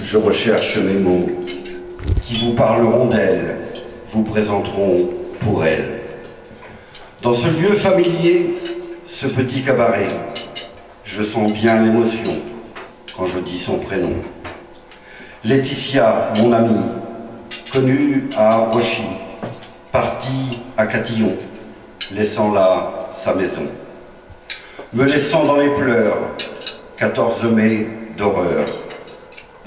je recherche mes mots qui vous parleront d'elle, vous présenteront pour elle. Dans ce lieu familier, ce petit cabaret, je sens bien l'émotion quand je dis son prénom. Laetitia, mon amie, connue à Avrechy, partie à Catillon, laissant là sa maison. Me laissant dans les pleurs, 14 mai d'horreur,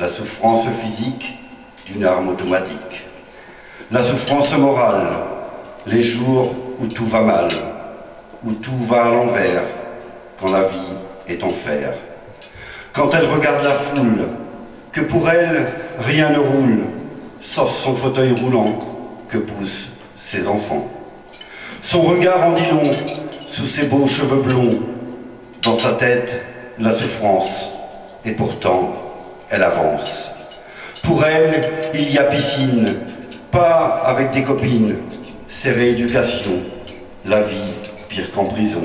la souffrance physique d'une arme automatique, la souffrance morale, les jours où tout va mal, où tout va à l'envers, quand la vie est enfer. Quand elle regarde la foule, que pour elle, rien ne roule, sauf son fauteuil roulant que poussent ses enfants. Son regard en dit long, sous ses beaux cheveux blonds, dans sa tête, la souffrance, et pourtant, elle avance. Pour elle, il y a piscine, pas avec des copines, c'est rééducation, la vie pire qu'en prison.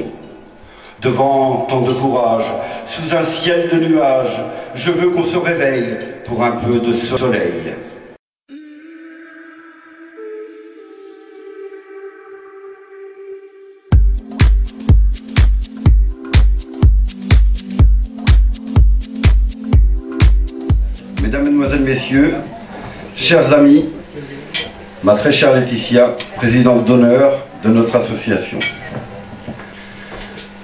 Devant tant de courage, sous un ciel de nuages, je veux qu'on se réveille pour un peu de soleil. Mesdames, Mesdemoiselles, Messieurs, chers amis, ma très chère Laetitia, présidente d'honneur de notre association.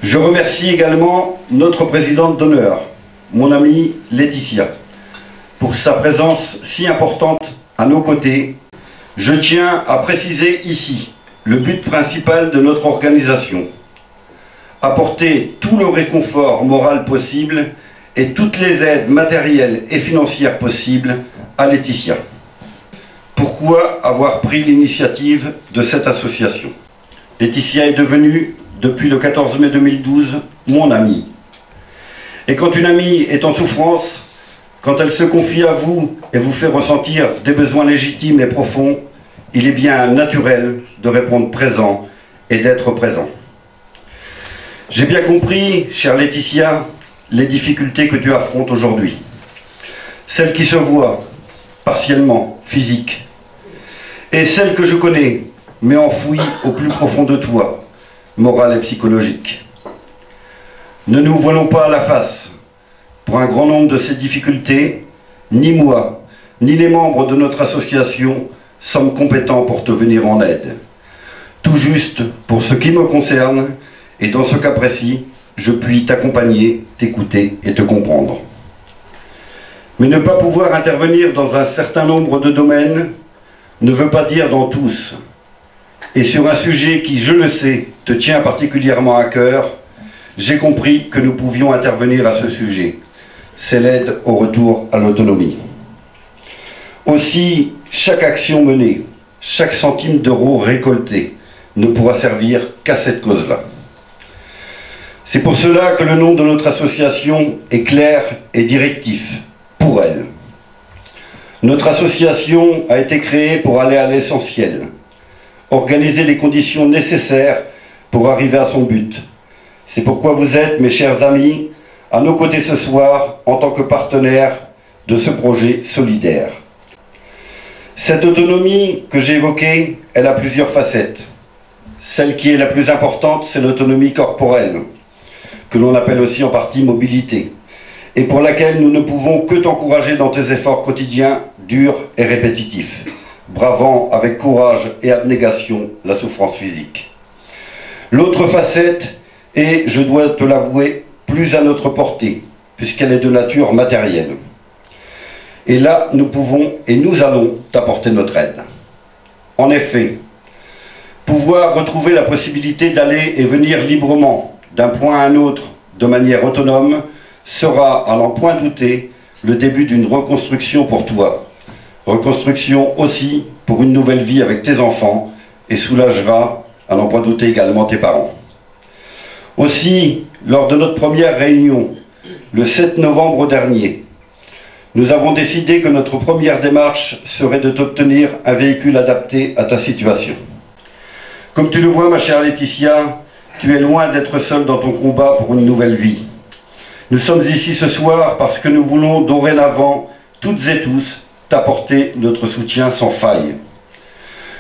Je remercie également notre présidente d'honneur, mon amie Laetitia, pour sa présence si importante à nos côtés. Je tiens à préciser ici le but principal de notre organisation: apporter tout le réconfort moral possible et toutes les aides matérielles et financières possibles à Laetitia. Pourquoi avoir pris l'initiative de cette association? Laetitia est devenue, depuis le 14 mai 2012, mon amie. Et quand une amie est en souffrance, quand elle se confie à vous et vous fait ressentir des besoins légitimes et profonds, il est bien naturel de répondre présent et d'être présent. J'ai bien compris, chère Laetitia, les difficultés que tu affrontes aujourd'hui. Celles qui se voient, partiellement, physiques, et celles que je connais, mais enfouies au plus profond de toi, morale et psychologique. Ne nous voilons pas à la face. Pour un grand nombre de ces difficultés, ni moi, ni les membres de notre association sommes compétents pour te venir en aide. Tout juste pour ce qui me concerne, et dans ce cas précis, je puis t'accompagner, t'écouter et te comprendre. Mais ne pas pouvoir intervenir dans un certain nombre de domaines ne veut pas dire dans tous. Et sur un sujet qui, je le sais, te tient particulièrement à cœur, j'ai compris que nous pouvions intervenir à ce sujet. C'est l'aide au retour à l'autonomie. Aussi, chaque action menée, chaque centime d'euro récolté ne pourra servir qu'à cette cause-là. C'est pour cela que le nom de notre association est clair et directif, pour elle. Notre association a été créée pour aller à l'essentiel, organiser les conditions nécessaires pour arriver à son but. C'est pourquoi vous êtes, mes chers amis, à nos côtés ce soir en tant que partenaires de ce projet solidaire. Cette autonomie que j'ai évoquée, elle a plusieurs facettes. Celle qui est la plus importante, c'est l'autonomie corporelle, que l'on appelle aussi en partie mobilité, et pour laquelle nous ne pouvons que t'encourager dans tes efforts quotidiens, durs et répétitifs, bravant avec courage et abnégation la souffrance physique. L'autre facette est, je dois te l'avouer, plus à notre portée, puisqu'elle est de nature matérielle. Et là, nous pouvons et nous allons t'apporter notre aide. En effet, pouvoir retrouver la possibilité d'aller et venir librement d'un point à un autre de manière autonome sera, à n'en point douter, le début d'une reconstruction pour toi. Reconstruction aussi pour une nouvelle vie avec tes enfants et soulagera, à n'en point douter, également tes parents. Aussi, lors de notre première réunion, le 7 novembre dernier, nous avons décidé que notre première démarche serait de t'obtenir un véhicule adapté à ta situation. Comme tu le vois, ma chère Laetitia, tu es loin d'être seule dans ton combat pour une nouvelle vie. Nous sommes ici ce soir parce que nous voulons dorénavant toutes et tous, t'apporter notre soutien sans faille.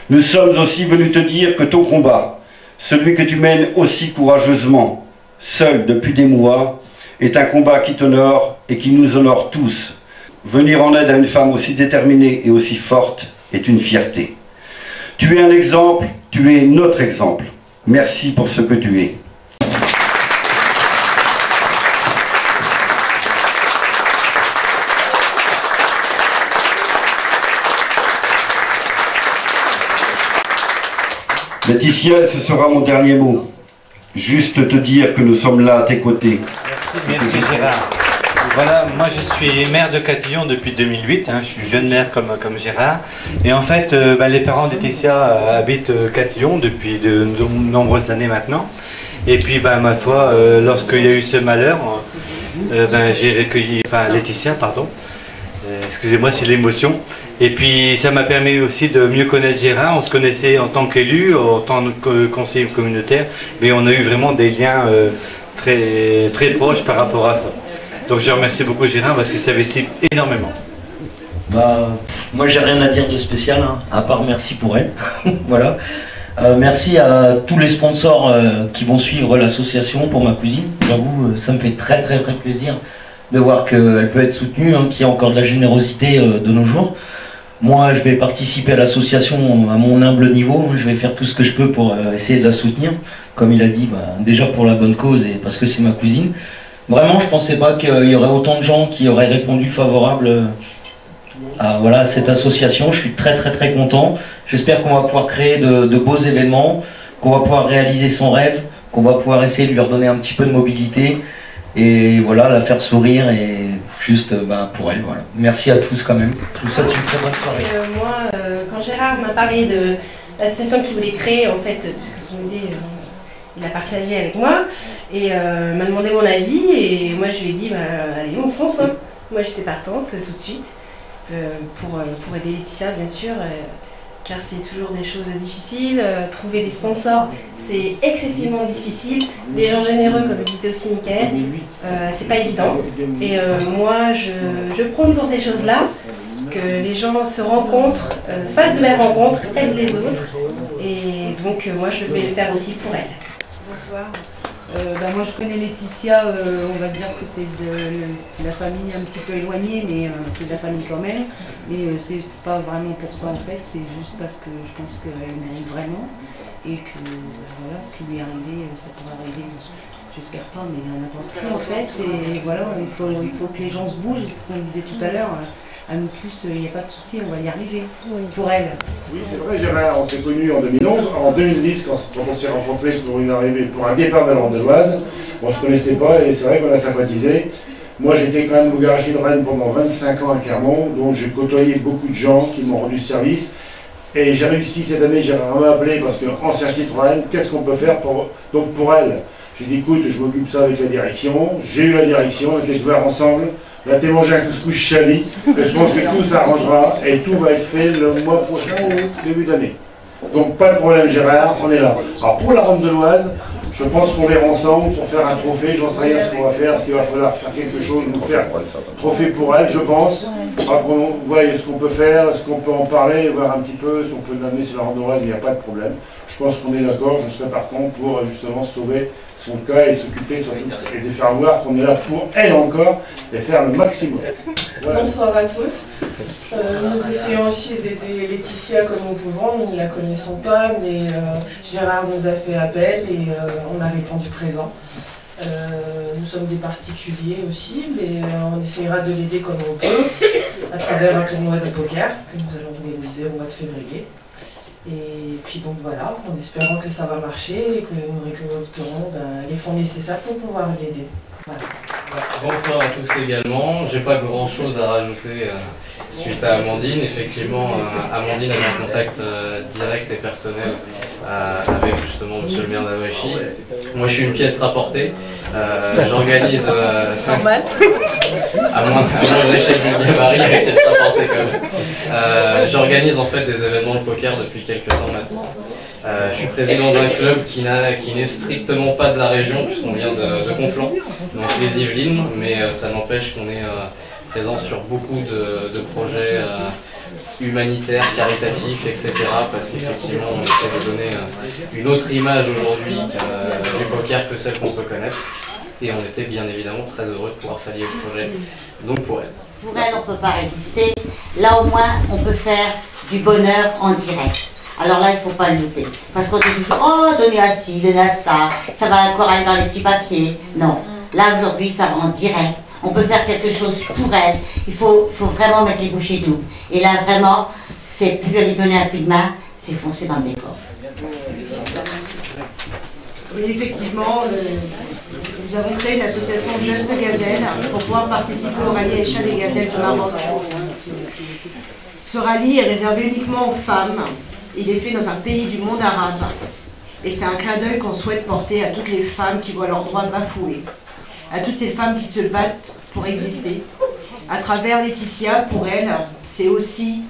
Nous sommes aussi venus te dire que ton combat, celui que tu mènes aussi courageusement, seul depuis des mois, est un combat qui t'honore et qui nous honore tous. Venir en aide à une femme aussi déterminée et aussi forte est une fierté. Tu es un exemple, tu es notre exemple. Merci pour ce que tu es. Laetitia, ce sera mon dernier mot. Juste te dire que nous sommes là à tes côtés. Merci Gérard. Voilà, moi je suis maire de Catillon depuis 2008, je suis jeune maire comme Gérard. Et en fait, les parents de Laetitia habitent Catillon depuis de nombreuses années maintenant. Et puis, ma foi, lorsqu'il y a eu ce malheur, j'ai recueilli, Laetitia, pardon. Excusez-moi, c'est l'émotion. Et puis ça m'a permis aussi de mieux connaître Gérard. On se connaissait en tant qu'élu, en tant que conseiller communautaire, mais on a eu vraiment des liens très, très proches par rapport à ça. Donc je remercie beaucoup Gérard parce qu'il s'investit énormément. Moi j'ai rien à dire de spécial, à part merci pour elle. Voilà. Merci à tous les sponsors qui vont suivre l'association pour ma cousine. J'avoue, ça me fait très très très plaisir de voir qu'elle peut être soutenue, qu'il y a encore de la générosité de nos jours. Moi, je vais participer à l'association à mon humble niveau. Je vais faire tout ce que je peux pour essayer de la soutenir. Comme il a dit, déjà pour la bonne cause et parce que c'est ma cousine. Vraiment, je ne pensais pas qu'il y aurait autant de gens qui auraient répondu favorable à cette association. Je suis très très très content. J'espère qu'on va pouvoir créer de beaux événements, qu'on va pouvoir réaliser son rêve, qu'on va pouvoir essayer de lui redonner un petit peu de mobilité. Et voilà, la faire sourire et juste pour elle, voilà. Merci à tous quand même. Je vous souhaite une très bonne soirée. Moi, quand Gérard m'a parlé de l'association qu'il voulait créer, en fait, puisque son idée, il a partagé avec moi, et m'a demandé mon avis, et moi je lui ai dit, allez, on fonce. Moi j'étais partante tout de suite, pour aider Laetitia, bien sûr. Car c'est toujours des choses difficiles, trouver des sponsors c'est excessivement difficile, des gens généreux comme le disait aussi Mickaël, c'est pas évident. Et moi je prône pour ces choses-là, que les gens se rencontrent, fassent de la rencontre, aident les autres, et donc moi je vais le faire aussi pour elle. Bonsoir. Moi je connais Laetitia, on va dire que c'est de la famille un petit peu éloignée, mais c'est de la famille quand même. Et c'est pas vraiment pour ça en fait, c'est juste parce que je pense qu'elle mérite vraiment. Et que voilà, ce qui lui est arrivé, ça pourra arriver, j'espère pas, mais à n'importe qui en fait. Et voilà, il faut que les gens se bougent, c'est ce qu'on disait tout à l'heure. À nous tous, il n'y a pas de souci, on va y arriver pour elle. Oui, c'est vrai, Gérard, on s'est connus en 2011. En 2010, quand on s'est rencontrés pour une arrivée, pour un départ de l'Ardennoise, on ne se connaissait pas et c'est vrai qu'on a sympathisé. Moi, j'étais quand même au garage de Rennes pendant 25 ans à Clermont, donc j'ai côtoyé beaucoup de gens qui m'ont rendu service. Et j'ai réussi cette année, j'ai vraiment appelé parce que ancien Citroën, qu'est-ce qu'on peut faire pour elle? J'ai dit, écoute, je m'occupe de ça avec la direction. J'ai eu la direction, on était voir ensemble. Là, t'es mangé un couscous chali, et je pense que tout s'arrangera et tout va être fait le mois prochain ou début d'année. Donc pas de problème Gérard, on est là. Alors pour la Ardennoise, je pense qu'on verra ensemble pour faire un trophée, j'en sais rien ce qu'on va faire, s'il va falloir faire quelque chose, ou faire un trophée pour elle, je pense. Après, on voit ce qu'on peut faire, ce qu'on peut en parler, voir un petit peu, si on peut l'amener sur la Ardennoise, il n'y a pas de problème. Je pense qu'on est d'accord, je serai par contre pour justement sauver son cas et s'occuper et de faire voir qu'on est là pour elle encore et faire le maximum. Voilà. Bonsoir à tous. Nous essayons aussi d'aider Laetitia comme nous pouvons, nous ne la connaissons pas, mais Gérard nous a fait appel et on a répondu présent. Nous sommes des particuliers aussi, mais on essaiera de l'aider comme on peut à travers un tournoi de poker que nous allons organiser au mois de février. Et puis donc voilà, en espérant que ça va marcher et que nous récolterons les fonds nécessaires pour pouvoir l'aider. Voilà. Bonsoir à tous également. J'ai pas grand chose à rajouter suite à Amandine. Effectivement, Amandine avait un contact direct et personnel avec justement monsieur le maire d'Awachi. Moi je suis une pièce rapportée. J'organise. Normal. À moins de l'échec du gabarit, une pièce rapportée quand même. J'organise en fait des événements de poker depuis quelques temps maintenant. Je suis président d'un club qui n'est strictement pas de la région puisqu'on vient de Conflans, donc les Yvelines, mais ça n'empêche présent sur beaucoup de projets humanitaires, caritatifs, etc. Parce qu'effectivement, on essaie de donner une autre image aujourd'hui du poker que celle qu'on peut connaître. Et on était bien évidemment très heureux de pouvoir s'allier au projet. Donc pour elle. Pour elle, on ne peut pas résister. Là, au moins, on peut faire du bonheur en direct. Alors là, il ne faut pas le louper. Parce qu'on dit toujours, oh, donnez à ci, donnez à ça, ça va encore aller dans les petits papiers. Non. Là, aujourd'hui, ça va en direct. On peut faire quelque chose pour elle. Il faut vraiment mettre les bouchées doubles. Et là, vraiment, c'est plus lui donner un coup de main, c'est foncer dans le décor. Oui, effectivement, nous avons créé l'association Jeunes de Gazelle pour pouvoir participer au rallye Aïcha des Gazelles du Maroc. Ce rallye est réservé uniquement aux femmes. Il est fait dans un pays du monde arabe. Et c'est un clin d'œil qu'on souhaite porter à toutes les femmes qui voient leurs droits bafoués, à toutes ces femmes qui se battent pour exister. À travers Laetitia, pour elle, c'est aussi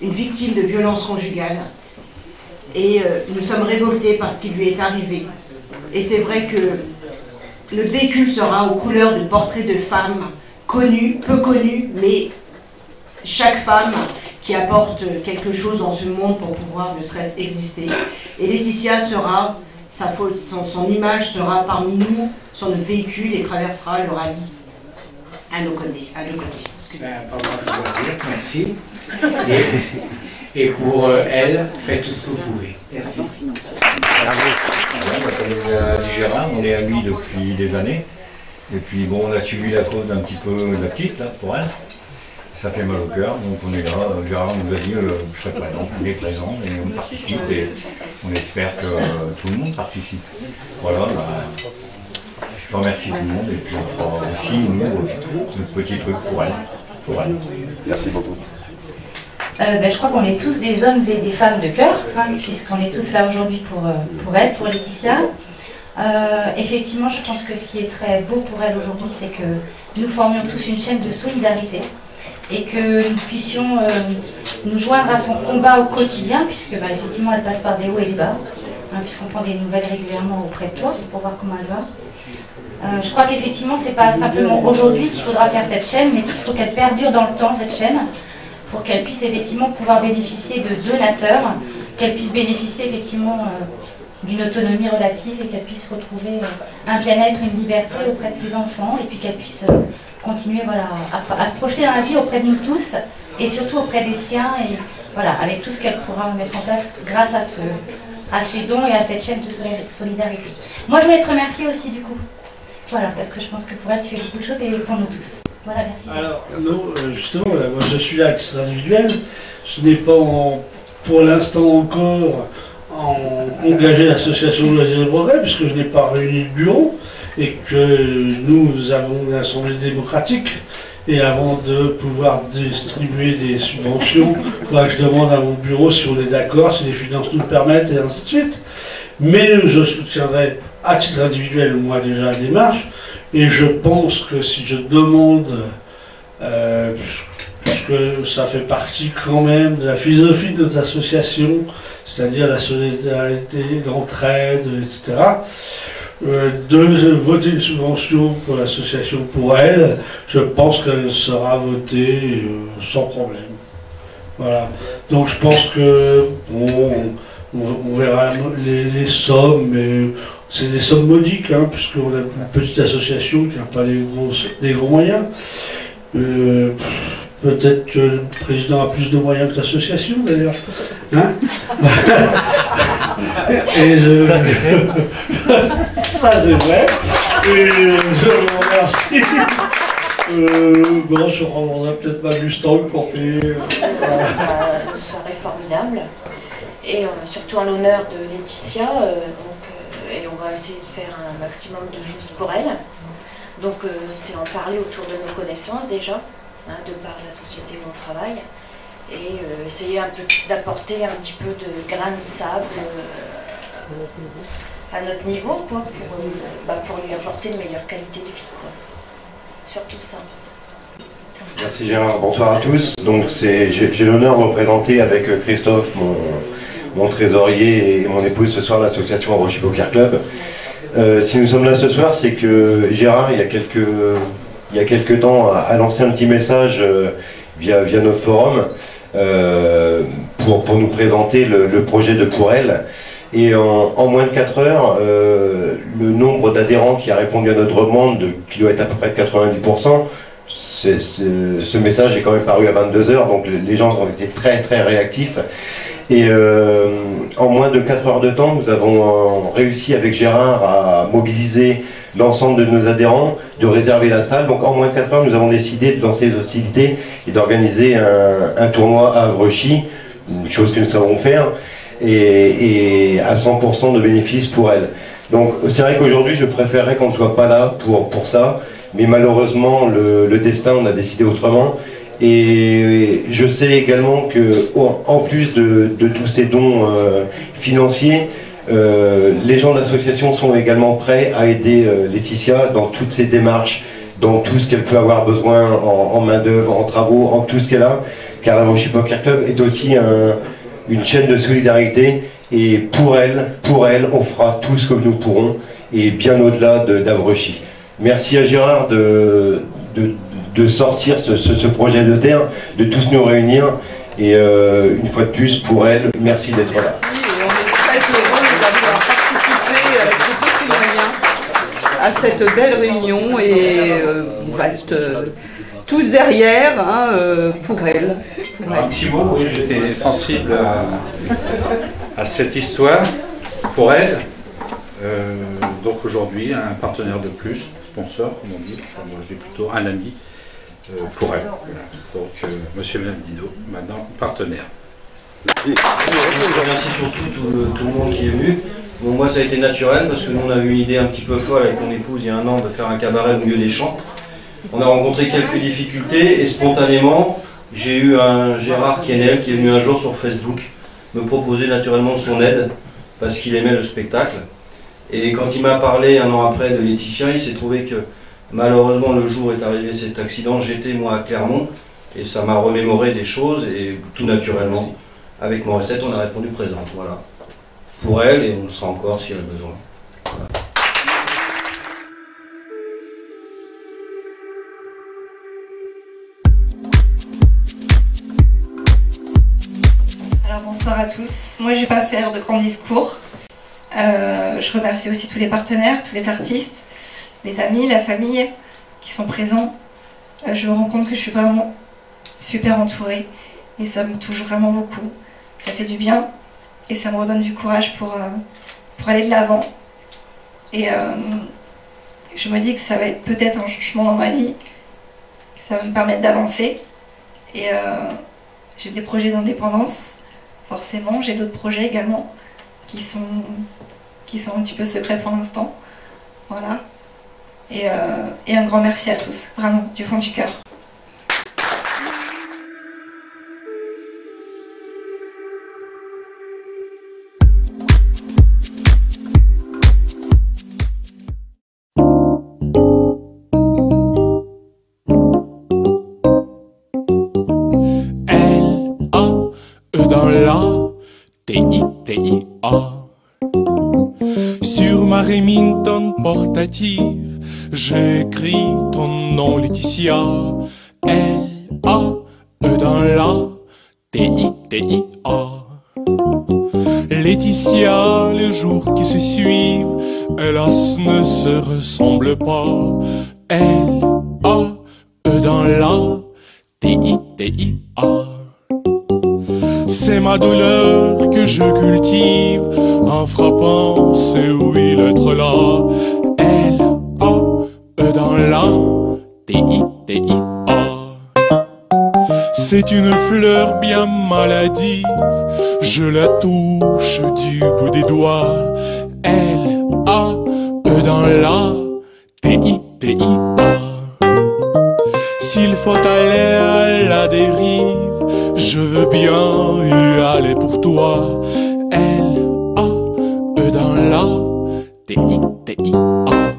une victime de violences conjugales. Et nous sommes révoltés par ce qui lui est arrivé. Et c'est vrai que le véhicule sera aux couleurs de portraits de femmes connues, peu connues, mais chaque femme qui apporte quelque chose dans ce monde pour pouvoir ne serait-ce exister. Et Laetitia sera, son image sera parmi nous, sur notre véhicule et traversera le rallye à nos côtés. Merci. Et pour elle, faites tout ce que vous pouvez. Merci. Je m'appelle Gérard, on est amis depuis des années. Et puis bon, on a suivi la cause un petit peu de la petite, là, pour elle. Ça fait mal au cœur, donc on est là. Gérard nous a dit je serai présent, il est présent et on participe et on espère que tout le monde participe. Voilà, je remercie tout le monde et puis on fera aussi, nous, notre petit truc pour elle. Merci beaucoup. Je crois qu'on est tous des hommes et des femmes de cœur, hein, puisqu'on est tous là aujourd'hui pour elle, pour Laetitia. Effectivement, je pense que ce qui est très beau pour elle aujourd'hui, c'est que nous formions tous une chaîne de solidarité et que nous puissions nous joindre à son combat au quotidien, puisque effectivement elle passe par des hauts et des bas, hein, puisqu'on prend des nouvelles régulièrement auprès de toi pour voir comment elle va. Je crois qu'effectivement c'est pas simplement aujourd'hui qu'il faudra faire cette chaîne, mais qu'il faut qu'elle perdure dans le temps, cette chaîne, pour qu'elle puisse effectivement pouvoir bénéficier de donateurs, qu'elle puisse bénéficier effectivement d'une autonomie relative et qu'elle puisse retrouver un bien-être, une liberté auprès de ses enfants et puis qu'elle puisse continuer à se projeter dans la vie auprès de nous tous et surtout auprès des siens et voilà, avec tout ce qu'elle pourra mettre en place grâce à ces dons et à cette chaîne de solidarité. Moi je voulais te remercier aussi du coup, voilà, parce que je pense que pour elle tu fais beaucoup de choses et pour nous tous. Voilà, merci. Alors, non, justement, là, moi je suis là à titre individuel, je n'ai pas pour l'instant encore engagé l'association de la Progrès puisque je n'ai pas réuni le bureau et que nous avons une assemblée démocratique et avant de pouvoir distribuer des subventions, je demande à mon bureau si on est d'accord, si les finances nous le permettent et ainsi de suite. Mais je soutiendrai à titre individuel moi déjà la démarche et je pense que si je demande, puisque ça fait partie quand même de la philosophie de notre association, c'est-à-dire la solidarité, l'entraide, etc., de voter une subvention pour l'association pour elle, je pense qu'elle sera votée sans problème. Voilà. Donc je pense que on verra les sommes, mais c'est des sommes modiques, hein, puisqu'on a une petite association qui n'a pas des gros moyens. Peut-être que le président a plus de moyens que l'association d'ailleurs. Hein. Ça c'est vrai. Ça c'est vrai. Et je vous remercie. Bon, je rendrai peut-être ma Mustang pour payer. Une soirée formidable. Et surtout en l'honneur de Laetitia. Et on va essayer de faire un maximum de choses pour elle. Donc c'est en parler autour de nos connaissances déjà. De par la société où on travaille, et essayer un peu d'apporter un petit peu de grain de sable à notre niveau, quoi, pour lui apporter une meilleure qualité de vie, quoi. Surtout ça. Merci Gérard, bonsoir à tous. Donc j'ai l'honneur de représenter avec Christophe, mon trésorier, et mon épouse ce soir l'association Rocher Poker Club. Si nous sommes là ce soir, c'est que Gérard, il y a quelques il y a quelques temps, a lancé un petit message via notre forum pour nous présenter le projet de Pour Elle. Et en moins de 4 heures, le nombre d'adhérents qui a répondu à notre demande, qui doit être à peu près de 90%, ce message est quand même paru à 22 heures, donc les gens ont été très très réactifs. Et en moins de 4 heures de temps, nous avons réussi avec Gérard à mobiliser l'ensemble de nos adhérents, de réserver la salle. Donc en moins de 4 heures, nous avons décidé de lancer les hostilités et d'organiser un tournoi à Avrechy, une chose que nous savons faire, et à 100% de bénéfices pour elle. Donc c'est vrai qu'aujourd'hui, je préférerais qu'on ne soit pas là pour ça, mais malheureusement, le destin en a décidé autrement. Et je sais également que, en plus de tous ces dons financiers, les gens de l'association sont également prêts à aider Laetitia dans toutes ses démarches, dans tout ce qu'elle peut avoir besoin en main-d'œuvre, en travaux, en tout ce qu'elle a, car l'Avrechy Poker Club est aussi une chaîne de solidarité. Et pour elle, on fera tout ce que nous pourrons, et bien au-delà d'Avrechy. Merci à Gérard de sortir ce projet de terre, de tous nous réunir, et une fois de plus, pour elle, merci d'être là. Merci, et on est très heureux d'avoir participé de petits moyens à cette belle réunion, et on reste tous derrière pour elle. Un petit mot, oui, j'étais sensible à cette histoire pour elle. Donc aujourd'hui, un partenaire de plus, sponsor, comme on dit, enfin, moi je dis plutôt un ami pour elle. Voilà. Donc Monsieur Maldino, maintenant partenaire. Je remercie surtout tout le monde qui est venu. Bon, moi ça a été naturel parce que nous on avait une idée un petit peu folle avec mon épouse il y a 1 an de faire un cabaret au milieu des champs. On a rencontré quelques difficultés et spontanément j'ai eu un Gérard Kienel qui est venu un jour sur Facebook me proposer naturellement son aide parce qu'il aimait le spectacle. Et quand il m'a parlé 1 an après de Laetitia, il s'est trouvé que malheureusement le jour est arrivé cet accident, j'étais moi à Clermont et ça m'a remémoré des choses et tout naturellement, avec Morissette, on a répondu présent, voilà. Pour elle et on le sera encore si elle a besoin. Voilà. Alors bonsoir à tous, moi je ne vais pas faire de grands discours. Je remercie aussi tous les partenaires, tous les artistes, les amis, la famille qui sont présents. Je me rends compte que je suis vraiment super entourée et ça me touche vraiment beaucoup. Ça fait du bien et ça me redonne du courage pour aller de l'avant. Et je me dis que ça va être peut-être un changement dans ma vie, que ça va me permettre d'avancer. Et j'ai des projets d'indépendance, forcément. J'ai d'autres projets également qui sont un petit peu secrets pour l'instant. Voilà. Et un grand merci à tous, vraiment, du fond du cœur. T-I-T-I-A. Sur ma Remington portative, j'écris ton nom Laetitia. L-A-E dans la T-I-T-I-A. Laetitia, les jours qui se suivent, hélas ne se ressemblent pas. L-A-E dans la T-I-T-I-A. C'est ma douleur que je cultive en frappant ces 8 lettres là. L-A-E dans la T-I-T-I-A. C'est une fleur bien maladive, je la touche du bout des doigts. L-A-E dans la T-I-T-I-A. S'il faut aller à la dérive, je veux bien y aller pour toi. L-A-E dans la T-I-T-I-A.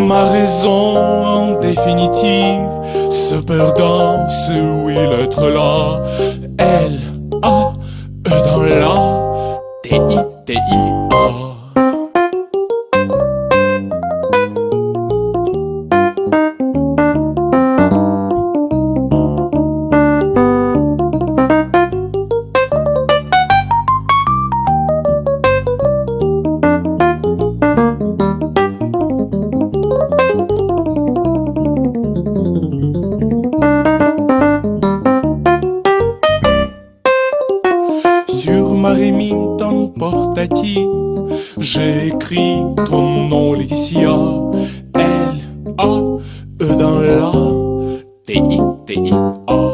Ma raison en définitive se perd dans ces 8 lettres là. L-A-E dans la T-I-T-I-A. tentative. J'ai écrit ton nom Laetitia, L-A-E dans la T-I-T-I-A.